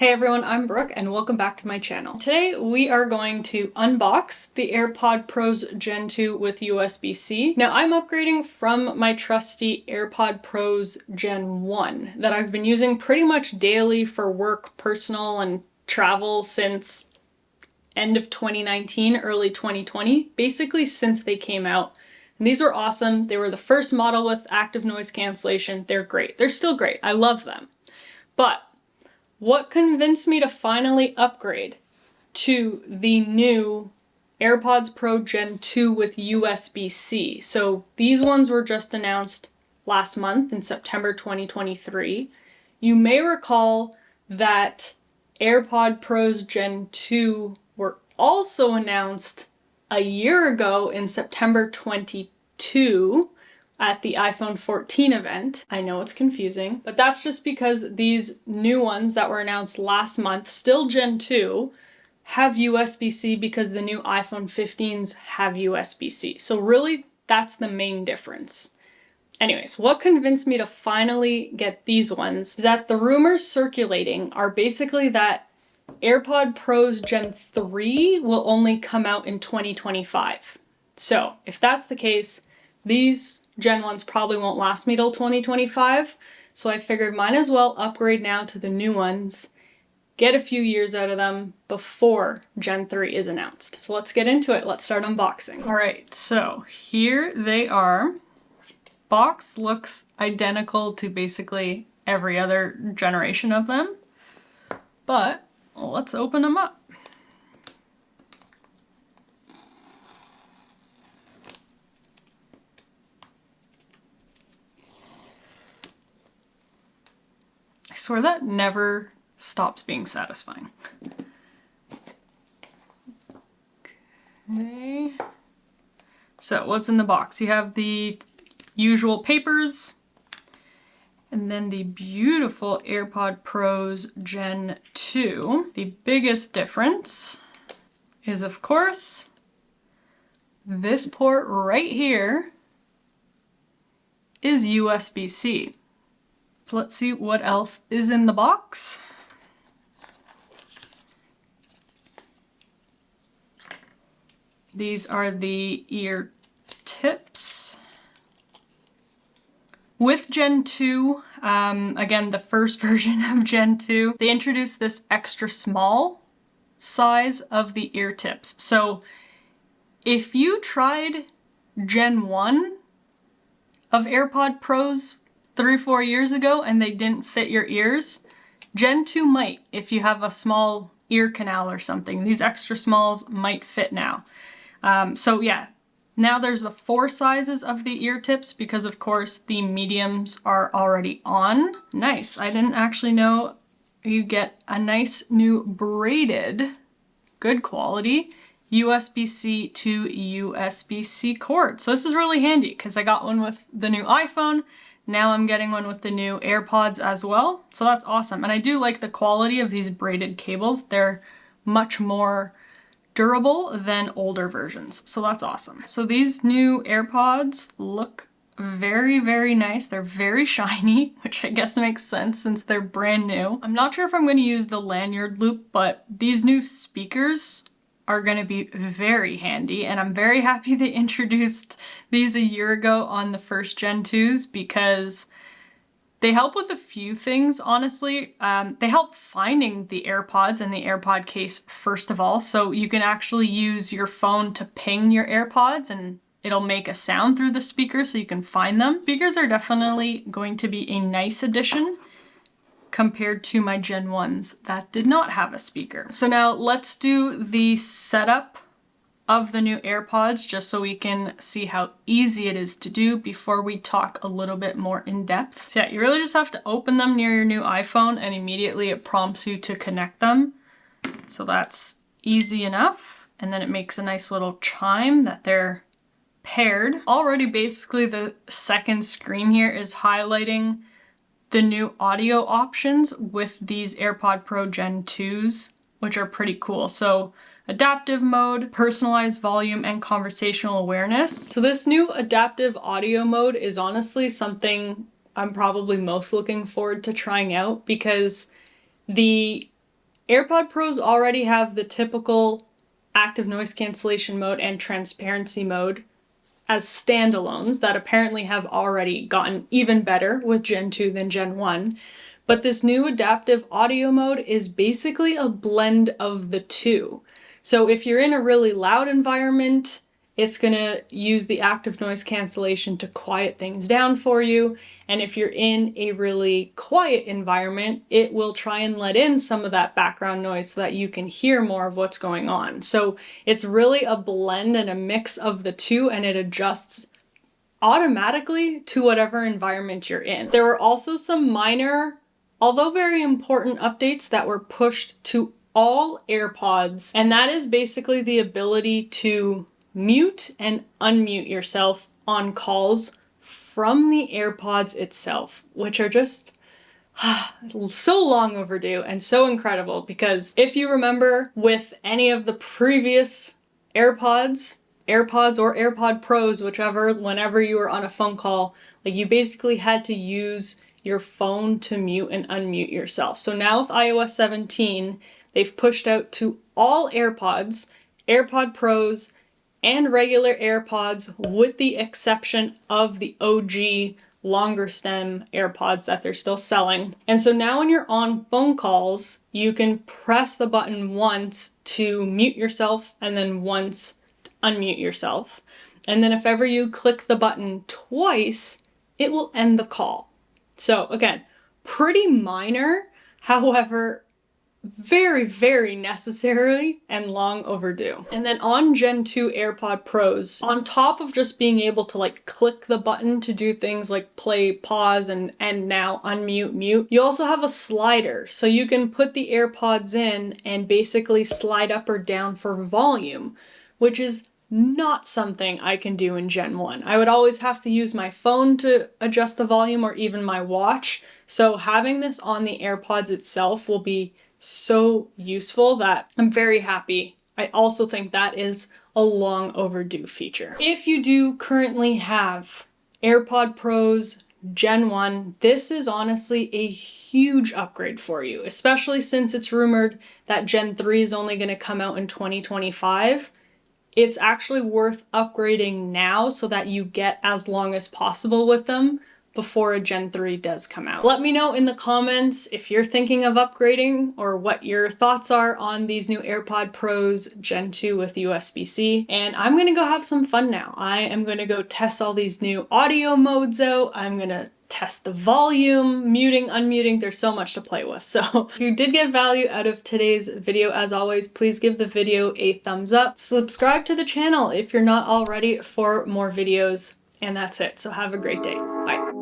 Hey everyone, I'm Brooke and welcome back to my channel. Today we are going to unbox the AirPod Pros Gen 2 with USB-C. Now I'm upgrading from my trusty AirPod Pros Gen 1 that I've been using pretty much daily for work, personal, and travel since end of 2019, early 2020, basically since they came out. And these were awesome. They were the first model with active noise cancellation. They're great. They're still great. I love them. But what convinced me to finally upgrade to the new AirPods Pro Gen 2 with USB-C? So these ones were just announced last month in September 2023. You may recall that AirPod Pros Gen 2 were also announced a year ago in September 22 at the iPhone 14 event. I know it's confusing, but that's just because these new ones that were announced last month, still Gen 2, have USB-C because the new iPhone 15s have USB-C. So really, that's the main difference. Anyways, what convinced me to finally get these ones is that the rumors circulating are basically that AirPod Pros Gen 3 will only come out in 2025. So if that's the case, these Gen 1s probably won't last me till 2025, so I figured might as well upgrade now to the new ones, get a few years out of them before Gen 3 is announced. So let's get into it. Let's start unboxing. All right, so here they are. Box looks identical to basically every other generation of them, but let's open them up. I swear that never stops being satisfying. Okay. So what's in the box? You have the usual papers, and then the beautiful AirPod Pros Gen 2. The biggest difference is, of course, this port right here is USB-C. So let's see what else is in the box. These are the ear tips. With Gen 2, again, the first version of Gen 2, they introduced this extra small size of the ear tips. So if you tried Gen 1 of AirPod Pros 3 or 4 years ago and they didn't fit your ears, Gen 2 might if you have a small ear canal or something. These extra smalls might fit now. So yeah, now there's the 4 sizes of the ear tips because of course the mediums are already on. Nice, I didn't actually know you get a nice new braided, good quality, USB-C to USB-C cord. So this is really handy because I got one with the new iPhone. Now I'm getting one with the new AirPods as well. So that's awesome. And I do like the quality of these braided cables. They're much more durable than older versions. So that's awesome. So these new AirPods look very, very nice. They're very shiny, which I guess makes sense since they're brand new. I'm not sure if I'm going to use the lanyard loop, but these new speakers are going to be very handy, and I'm very happy they introduced these a year ago on the first Gen 2s because they help with a few things, honestly. They help finding the AirPods and the AirPod case first of all, so you can actually use your phone to ping your AirPods and it'll make a sound through the speaker so you can find them. Speakers are definitely going to be a nice addition compared to my Gen 1s that did not have a speaker. So now let's do the setup of the new AirPods just so we can see how easy it is to do before we talk a little bit more in depth. So yeah, you really just have to open them near your new iPhone and immediately it prompts you to connect them. So that's easy enough. And then it makes a nice little chime that they're paired. Already basically the second screen here is highlighting the new audio options with these AirPod Pro Gen 2s, which are pretty cool. So adaptive mode, personalized volume, and conversational awareness. So this new adaptive audio mode is honestly something I'm probably most looking forward to trying out because the AirPod Pros already have the typical active noise cancellation mode and transparency mode as standalones that apparently have already gotten even better with Gen 2 than Gen 1. But this new adaptive audio mode is basically a blend of the two. So if you're in a really loud environment, it's gonna use the active noise cancellation to quiet things down for you. And if you're in a really quiet environment, it will try and let in some of that background noise so that you can hear more of what's going on. So it's really a blend and a mix of the two, and it adjusts automatically to whatever environment you're in. There were also some minor, although very important, updates that were pushed to all AirPods, and that is basically the ability to mute and unmute yourself on calls from the AirPods itself, which are just so long overdue and so incredible, because if you remember with any of the previous AirPods or AirPod Pros, whichever, whenever you were on a phone call, like you basically had to use your phone to mute and unmute yourself. So now with iOS 17, they've pushed out to all AirPods, AirPod Pros, and regular AirPods, with the exception of the OG longer stem AirPods that they're still selling. And so now when you're on phone calls, you can press the button once to mute yourself and then once to unmute yourself. And then if ever you click the button twice, it will end the call. So again, pretty minor, however, very, very necessary and long overdue. And then on Gen 2 AirPod Pros, on top of just being able to like click the button to do things like play, pause, and now unmute, mute, you also have a slider. So you can put the AirPods in and basically slide up or down for volume, which is not something I can do in Gen 1. I would always have to use my phone to adjust the volume, or even my watch. So having this on the AirPods itself will be so useful that I'm very happy. I also think that is a long overdue feature. If you do currently have AirPod Pros Gen 1, this is honestly a huge upgrade for you, especially since it's rumored that Gen 3 is only going to come out in 2025. It's actually worth upgrading now so that you get as long as possible with them before a Gen 3 does come out. Let me know in the comments if you're thinking of upgrading, or what your thoughts are on these new AirPod Pros Gen 2 with USB-C. And I'm gonna go have some fun now. I am gonna go test all these new audio modes out. I'm gonna test the volume, muting, unmuting. There's so much to play with. So if you did get value out of today's video, as always, please give the video a thumbs up. Subscribe to the channel if you're not already for more videos. And that's it. So have a great day. Bye.